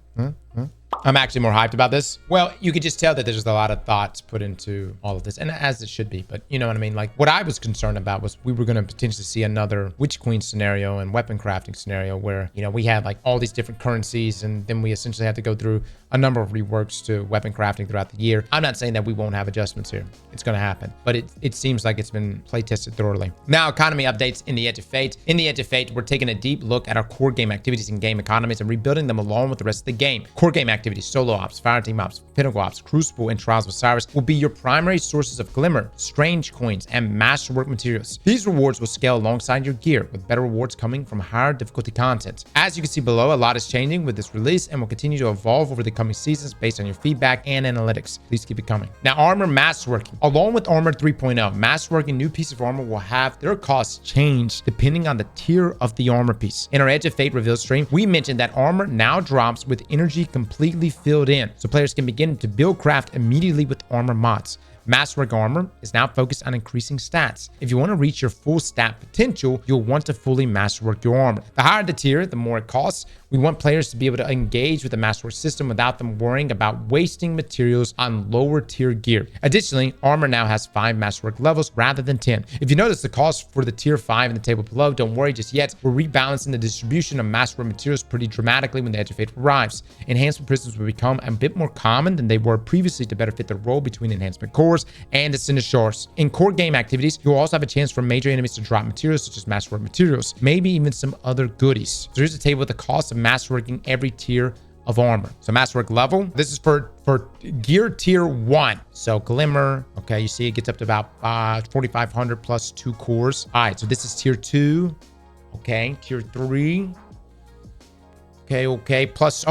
I'm actually more hyped about this. Well, you could just tell that there's a lot of thoughts put into all of this, and as it should be, but you know what I mean? Like, what I was concerned about was we were going to potentially see another Witch Queen scenario and weapon crafting scenario where, you know, we had like all these different currencies, and then we essentially had to go through a number of reworks to weapon crafting throughout the year. I'm not saying that we won't have adjustments here. It's going to happen, but it seems like it's been play tested thoroughly. Now, economy updates in the Edge of Fate. In the Edge of Fate, we're taking a deep look at our core game activities and game economies and rebuilding them along with the rest of the game. Core game activities, solo ops, fireteam ops, pinnacle ops, crucible, and trials of Osiris will be your primary sources of glimmer, strange coins, and masterwork materials. These rewards will scale alongside your gear, with better rewards coming from higher difficulty content. As you can see below, a lot is changing with this release and will continue to evolve over the coming seasons based on your feedback and analytics. Please keep it coming. Now, armor masterworking. Along with armor 3.0, masterworking new pieces of armor will have their costs change depending on the tier of the armor piece. In our Edge of Fate reveal stream, we mentioned that armor now drops with energy completely filled in, so players can begin to build craft immediately with armor mods. Masterwork armor is now focused on increasing stats. If you want to reach your full stat potential, you'll want to fully masterwork your armor. The higher the tier, the more it costs. We want players to be able to engage with the masterwork system without them worrying about wasting materials on lower tier gear. Additionally, armor now has 5 masterwork levels rather than 10. If you notice the cost for the tier 5 in the table below, don't worry just yet. We're rebalancing the distribution of masterwork materials pretty dramatically when the Edge of Fate arrives. Enhancement prisms will become a bit more common than they were previously to better fit the role between enhancement cores and ascended shards. In core game activities, you'll also have a chance for major enemies to drop materials such as masterwork materials, maybe even some other goodies. So here's a table with the cost of masterworking every tier of armor. So masterwork level, this is for gear tier 1. So glimmer, okay, you see it gets up to about 4,500 plus 2 cores. All right, so this is tier 2. Okay, tier 3. Okay, plus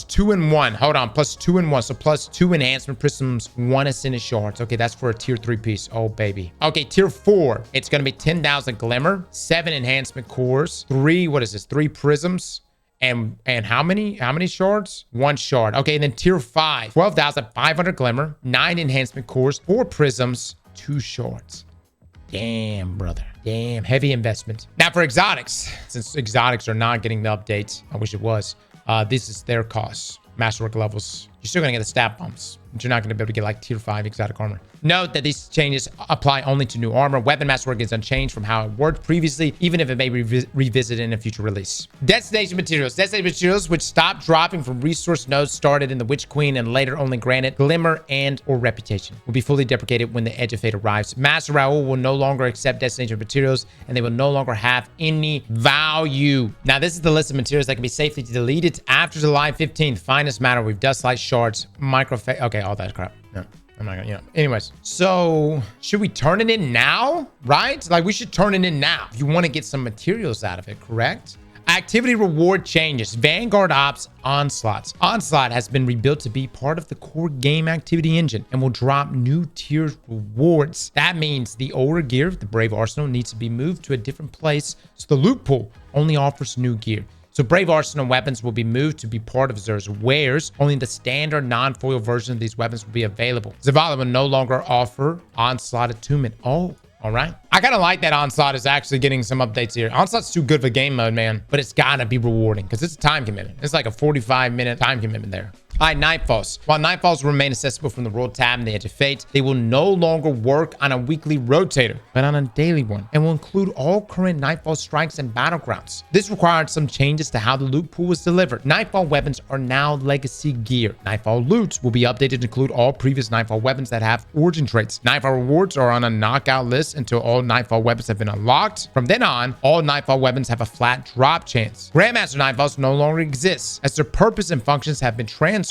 2 and 1. Hold on, plus 2 and 1. So plus 2 enhancement prisms, 1 ascended shards. Okay, that's for a tier 3 piece. Oh, baby. Okay, tier 4. It's going to be 10,000 glimmer, 7 enhancement cores, 3, what is this? 3 prisms. And how many shards? 1 shard. Okay, and then tier 5, 12,500 glimmer, 9 enhancement cores, 4 prisms, 2 shards. Damn, brother. Damn, heavy investment. Now for exotics, since exotics are not getting the updates, I wish it was. This is their costs. masterwork levels. You're still going to get the stat bumps, but you're not going to be able to get like tier 5 exotic armor. Note that these changes apply only to new armor. Weapon masterwork is unchanged from how it worked previously, even if it may be revisited in a future release. Destination materials. Destination materials, which stopped dropping from resource nodes started in the Witch Queen and later only granted Glimmer and or Reputation, will be fully deprecated when the Edge of Fate arrives. Master Raoul will no longer accept destination materials, and they will no longer have any value. Now, this is the list of materials that can be safely deleted after July 15th. Finest matter, we've dust light shards, okay, all that crap. No, I'm not gonna, anyways, so should we turn it in now? Right? Like, we should turn it in now if you want to get some materials out of it, correct? Activity reward changes. Vanguard Ops Onslaughts. Onslaught has been rebuilt to be part of the core game activity engine and will drop new tiered rewards. That means the older gear, the Brave Arsenal, needs to be moved to a different place, so the loot pool only offers new gear. So Brave Arsenal weapons will be moved to be part of Xur's wares. Only the standard non-foil version of these weapons will be available. Zavala will no longer offer Onslaught attunement. Oh, all right. I kind of like that Onslaught is actually getting some updates here. Onslaught's too good for game mode, man. But it's gotta be rewarding because it's a time commitment. It's like a 45-minute time commitment there. All right, Nightfalls. While Nightfalls remain accessible from the World tab and the Edge of Fate, they will no longer work on a weekly rotator, but on a daily one, and will include all current Nightfall strikes and battlegrounds. This required some changes to how the loot pool was delivered. Nightfall weapons are now legacy gear. Nightfall loots will be updated to include all previous Nightfall weapons that have origin traits. Nightfall rewards are on a knockout list until all Nightfall weapons have been unlocked. From then on, all Nightfall weapons have a flat drop chance. Grandmaster Nightfalls no longer exist, as their purpose and functions have been transferred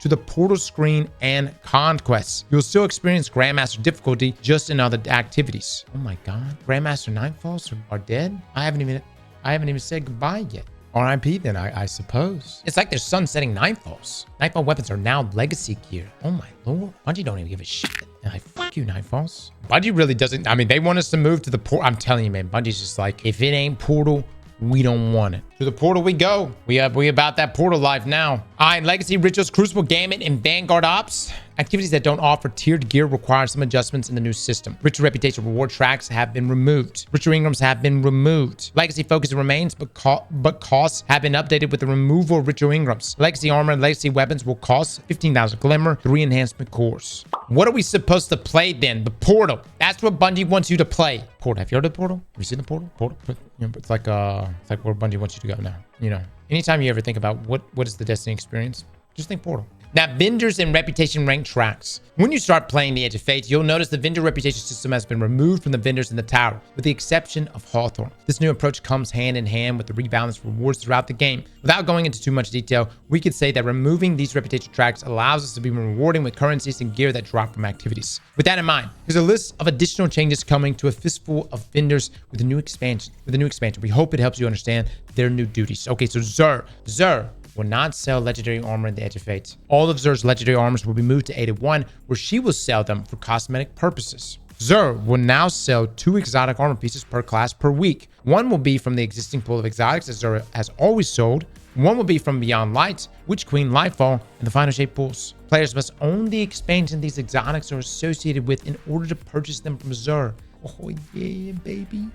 to the portal screen and conquests. You'll still experience Grandmaster difficulty just in other activities. Oh my god. Grandmaster Nightfalls are dead? I haven't even said goodbye yet. RIP then, I suppose. It's like they're sunsetting Nightfalls. Nightfall weapons are now legacy gear. Oh my lord. Bungie don't even give a shit. Like, fuck you, Nightfalls. Bungie really doesn't. I mean, they want us to move to the portal. I'm telling you, man. Bungie's just like, if it ain't portal, we don't want it. To the portal we go. We about that portal life now. All right, Legacy, Rituals, Crucible, Gambit, and Vanguard Ops. Activities that don't offer tiered gear require some adjustments in the new system. Ritual Reputation reward tracks have been removed. Ritual Ingrams have been removed. Legacy focus remains, but costs have been updated with the removal of Ritual Ingrams. Legacy armor and legacy weapons will cost 15,000 Glimmer, 3 enhancement cores. What are we supposed to play then? The portal. That's what Bungie wants you to play. Portal. Have you heard of the portal? Have you seen the portal? Portal. You know, it's like where Bungie wants you to go now. You know, anytime you ever think about what is the Destiny experience, just think portal. Now, vendors and reputation rank tracks. When you start playing the Edge of Fate, you'll notice the vendor reputation system has been removed from the vendors in the tower, with the exception of Hawthorne. This new approach comes hand in hand with the rebalanced rewards throughout the game. Without going into too much detail, we could say that removing these reputation tracks allows us to be rewarding with currencies and gear that drop from activities. With that in mind, here's a list of additional changes coming to a fistful of vendors with a new expansion. We hope it helps you understand their new duties. Okay, so Xur will not sell legendary armor in the Edge of Fate. All of Xur's legendary armors will be moved to 81, where she will sell them for cosmetic purposes. Xur will now sell 2 exotic armor pieces per class per week. One will be from the existing pool of exotics that Xur has always sold. One will be from Beyond Light, Witch Queen, Lightfall, and the Final Shape pools. Players must own the expansion these exotics are associated with in order to purchase them from Xur. Oh yeah, baby.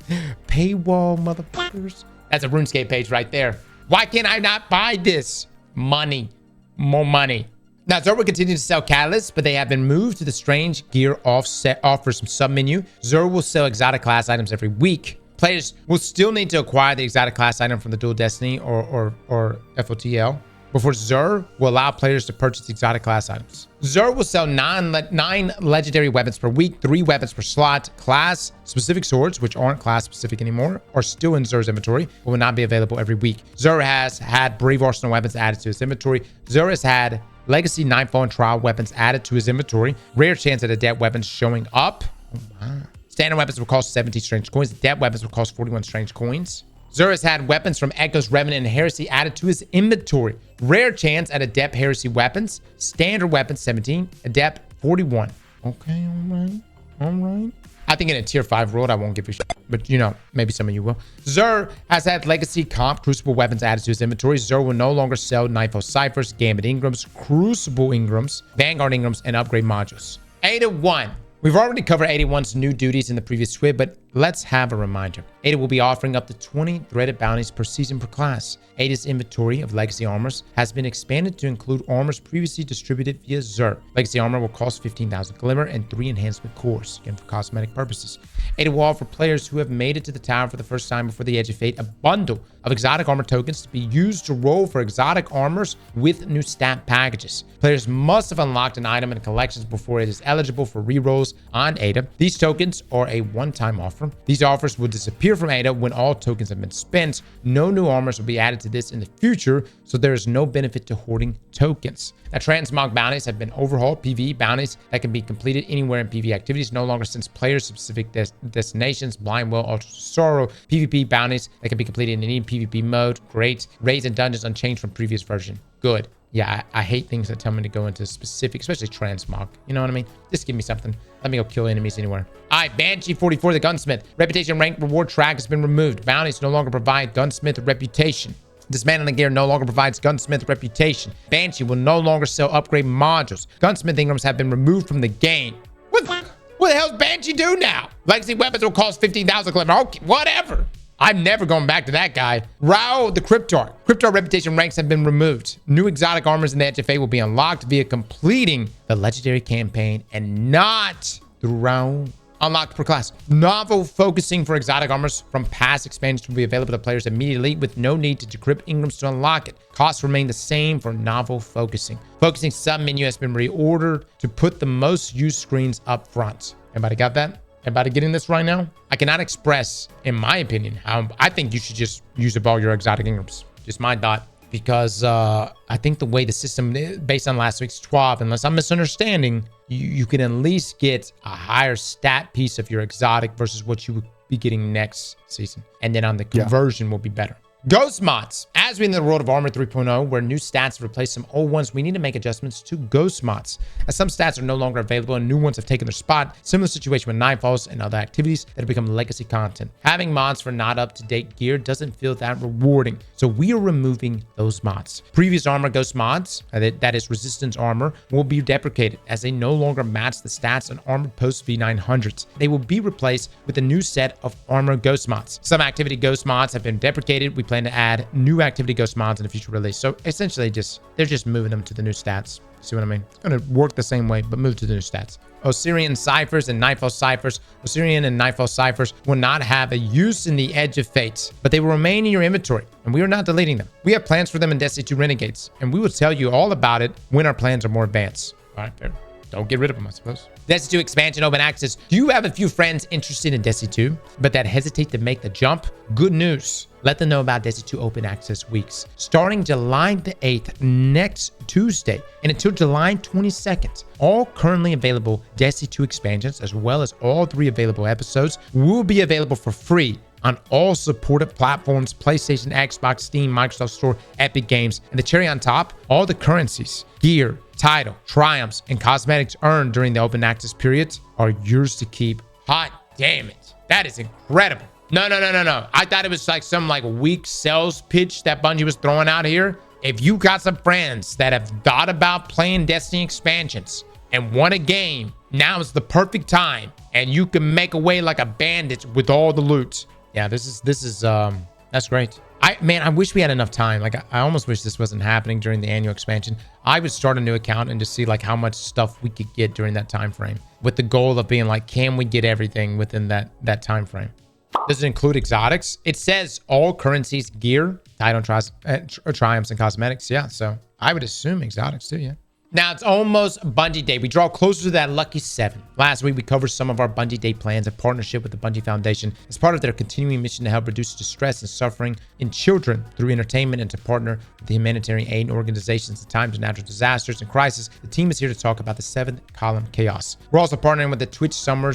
Paywall, motherfuckers. That's a RuneScape page right there. Why can't I not buy this? Money. More money. Now, Xur will continue to sell catalysts, but they have been moved to the strange gear offset offers from submenu. Xur will sell exotic class items every week. Players will still need to acquire the exotic class item from the Dual Destiny or FOTL before Xur will allow players to purchase exotic class items. Xur will sell 9 legendary weapons per week, 3 weapons per slot. Class-specific swords, which aren't class-specific anymore, are still in Xur's inventory, but will not be available every week. Xur has had Brave Arsenal weapons added to his inventory. Xur has had Legacy, Nightfall, and Trial weapons added to his inventory. Rare chance at adept weapons showing up. Oh my. Standard weapons will cost 70 strange coins. Adept weapons will cost 41 strange coins. Xur has had weapons from Echoes, Revenant, and Heresy added to his inventory. Rare chance at Adept Heresy weapons. Standard weapons, 17. Adept, 41. Okay, all right. I think in a tier 5 world, I won't give a shit. But, you know, maybe some of you will. Xur has had Legacy, Comp, Crucible weapons added to his inventory. Xur will no longer sell Nightfall Ciphers, Gambit Ingrams, Crucible Ingrams, Vanguard Ingrams, and upgrade modules. 81. We've already covered 81's new duties in the previous TWAB, but let's have a reminder. Ada will be offering up to 20 threaded bounties per season per class. Ada's inventory of legacy armors has been expanded to include armors previously distributed via Xur. Legacy armor will cost 15,000 glimmer and 3 enhancement cores, again for cosmetic purposes. Ada will offer players who have made it to the tower for the first time before the Edge of Fate a bundle of exotic armor tokens to be used to roll for exotic armors with new stat packages. Players must have unlocked an item in collections before it is eligible for rerolls on Ada. These tokens are a one-time offer. These offers will disappear from Ada when all tokens have been spent. No new armors will be added to this in the future, so there is no benefit to hoarding tokens. Now, transmog bounties have been overhauled. PvE bounties that can be completed anywhere in PvE activities no longer sends players to specific destinations. Blind Will, Ultra Sorrow. PvP bounties that can be completed in any PvP mode. Great. Raids and dungeons unchanged from previous version. Good. Yeah, I hate things that tell me to go into specific, especially transmog. You know what I mean? Just give me something. Let me go kill enemies anywhere. All right, Banshee 44, the gunsmith. Reputation rank reward track has been removed. Bounties no longer provide gunsmith reputation. Dismantling gear no longer provides gunsmith reputation. Banshee will no longer sell upgrade modules. Gunsmith ingrams have been removed from the game. What the hell's Banshee do now? Legacy weapons will cost 15,000 glimmer. Okay, whatever. I'm never going back to that guy. Rao the Cryptar. Cryptar reputation ranks have been removed. New exotic armors in the Edge of Fate will be unlocked via completing the legendary campaign and not through Rao. Unlocked per class. Novel focusing for exotic armors from past expansions will be available to players immediately with no need to decrypt ingrams to unlock it. Costs remain the same for novel focusing. Focusing sub-menu has been reordered to put the most used screens up front. Everybody got that? Everybody getting this right now? I cannot express, in my opinion, how I think you should just use up all your exotic ingrams. Just my thought. Because I think the way the system, based on last week's TWAB, unless I'm misunderstanding, you can at least get a higher stat piece of your exotic versus what you would be getting next season. And then on the conversion will be better. Ghost mods. As we in the world of Armor 3.0, where new stats replace some old ones, we need to make adjustments to ghost mods. As some stats are no longer available and new ones have taken their spot, similar situation with Nightfalls and other activities that have become legacy content. Having mods for not up-to-date gear doesn't feel that rewarding, so we are removing those mods. Previous armor ghost mods, that is resistance armor, will be deprecated as they no longer match the stats on armored post V900s. They will be replaced with a new set of armor ghost mods. Some activity ghost mods have been deprecated. We plan to add new activity ghost mods in the future release. So essentially they're just moving them to the new stats. See what I mean? It's going to work the same way, but move to the new stats. Osirian ciphers and Nightfall ciphers. Osirian and Nightfall ciphers will not have a use in the Edge of Fate, but they will remain in your inventory, and we are not deleting them. We have plans for them in Destiny 2 Renegades, and we will tell you all about it when our plans are more advanced. All right, fair. Don't get rid of them, I suppose. Destiny 2 expansion open access. Do you have a few friends interested in Destiny 2, but that hesitate to make the jump? Good news. Let them know about Destiny 2 open access weeks. Starting July the 8th, next Tuesday, and until July 22nd, all currently available Destiny 2 expansions, as well as all 3 available episodes, will be available for free on all supported platforms: PlayStation, Xbox, Steam, Microsoft Store, Epic Games. And the cherry on top, all the currencies, gear, title, triumphs, and cosmetics earned during the open access periods are yours to keep. Hot damn it. That is incredible. No. I thought it was like some weak sales pitch that Bungie was throwing out here. If you got some friends that have thought about playing Destiny expansions and want a game, now is the perfect time, and you can make away like a bandit with all the loot. Yeah, this is that's great. I wish we had enough time. I almost wish this wasn't happening during the annual expansion. I would start a new account and just see how much stuff we could get during that time frame, with the goal of being can we get everything within that time frame. Does it include exotics? It says all currencies, gear, title, triumphs, and cosmetics. Yeah, so I would assume exotics too. Yeah. Now it's almost Bungie Day. We draw closer to that lucky 7. Last week, we covered some of our Bungie Day plans in partnership with the Bungie Foundation as part of their continuing mission to help reduce distress and suffering in children through entertainment, and to partner with the humanitarian aid organizations in times of natural disasters and crisis. The team is here to talk about the 7th column chaos. We're also partnering with the Twitch Summer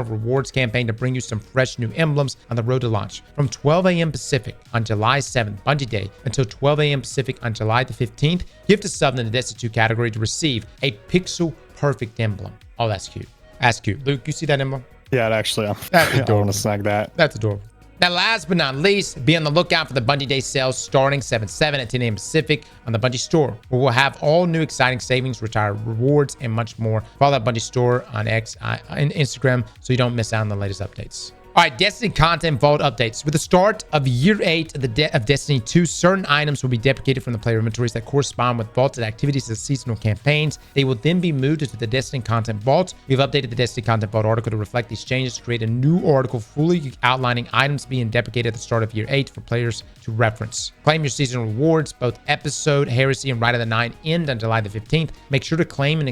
Rewards campaign to bring you some fresh new emblems on the road to launch. From 12 a.m. Pacific on July 7th, Bungie Day, until 12 a.m. Pacific on July the 15th, gift a sub in the Destiny 2 category to receive a pixel perfect emblem. Oh, that's cute. That's cute. Luke, you see that emblem? Yeah, actually, that's adorable. I want to snag that. That's adorable. Now, last but not least, be on the lookout for the Bungie Day sales starting 7/7 at 10 a.m. Pacific on the Bungie store, where we'll have all new exciting savings, retire rewards, and much more. Follow that Bungie store on X and Instagram so you don't miss out on the latest updates. All right, Destiny Content Vault updates. With the start of Year 8 of Destiny 2, certain items will be deprecated from the player inventories that correspond with vaulted activities of seasonal campaigns. They will then be moved into the Destiny Content Vault. We've updated the Destiny Content Vault article to reflect these changes to create a new article fully outlining items being deprecated at the start of Year 8 for players to reference. Claim your seasonal rewards. Both Episode, Heresy, and Rite of the Nine end on July the 15th. Make sure to claim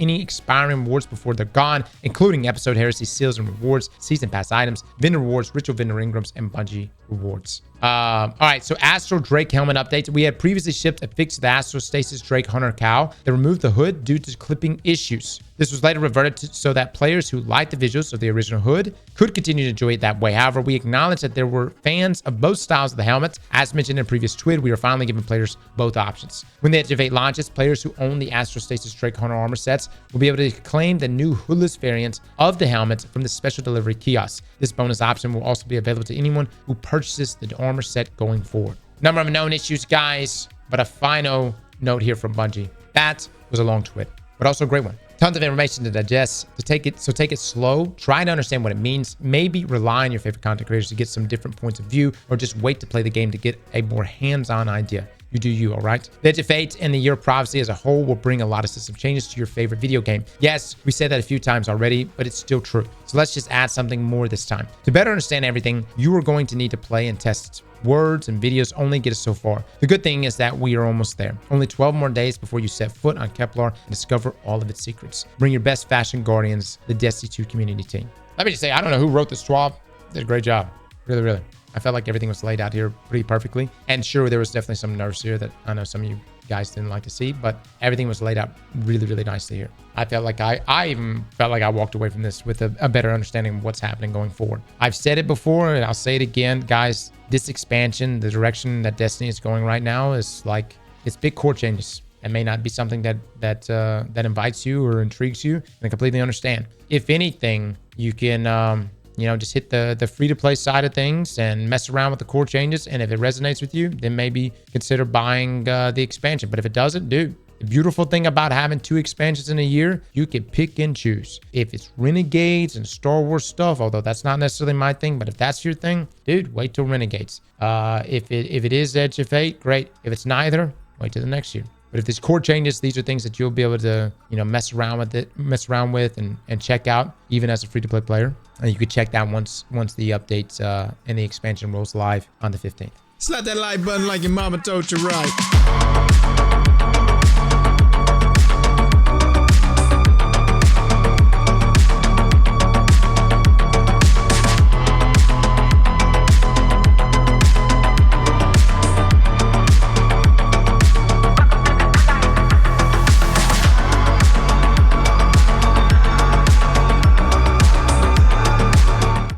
any expiring rewards before they're gone, including Episode, Heresy, Seals, and Rewards, Season Pass items, vendor rewards, ritual vendor engrams, and Bungie rewards. All right, so Astral Drake helmet updates. We had previously shipped a fix to the Astral Stasis Drake Hunter cowl that removed the hood due to clipping issues. This was later reverted to so that players who liked the visuals of the original hood could continue to enjoy it that way. However, we acknowledge that there were fans of both styles of the helmets. As mentioned in a previous tweet, we are finally giving players both options. When the Edge of 8 launches, players who own the Astral Stasis Drake Hunter armor sets will be able to claim the new hoodless variant of the helmet from the special delivery kiosk. This bonus option will also be available to anyone who purchases the armor set going forward. Number of known issues, guys, but a final note here from Bungie. That was a long tweet, but also a great one. Tons of information to digest. Take it slow. Try to understand what it means. Maybe rely on your favorite content creators to get some different points of view, or just wait to play the game to get a more hands-on idea. You do you, all right? The Edge of Fate and the Year of Prophecy as a whole will bring a lot of system changes to your favorite video game. Yes, we said that a few times already, but it's still true. So let's just add something more this time. To better understand everything, you are going to need to play and test it. Words and videos only get us so far. The good thing is that we are almost there. Only 12 more days before you set foot on Kepler and discover all of its secrets. Bring your best fashion guardians, the Destiny 2 community team. Let me just say, I don't know who wrote this TWAB. Did a great job. Really, really. I felt like everything was laid out here pretty perfectly. And sure, there was definitely some nerfs here that I know some of you guys didn't like to see, but everything was laid out really, really nicely here. I felt like I even felt like I walked away from this with a better understanding of what's happening going forward. I've said it before and I'll say it again, guys. This expansion, the direction that Destiny is going right now is like, it's big core changes. It may not be something that invites you or intrigues you, and I completely understand. If anything, you can just hit the free-to-play side of things and mess around with the core changes. And if it resonates with you, then maybe consider buying the expansion. But if it doesn't, dude, the beautiful thing about having 2 expansions in a year, you can pick and choose. If it's Renegades and Star Wars stuff, although that's not necessarily my thing, but if that's your thing, dude, wait till Renegades. If it is Edge of Fate, great. If it's neither, wait till the next year. But if there's core changes, these are things that you'll be able to, mess around with and check out, even as a free-to-play player. And you could check that once the updates and the expansion rolls live on the 15th. Slap that like button like your mama told you right.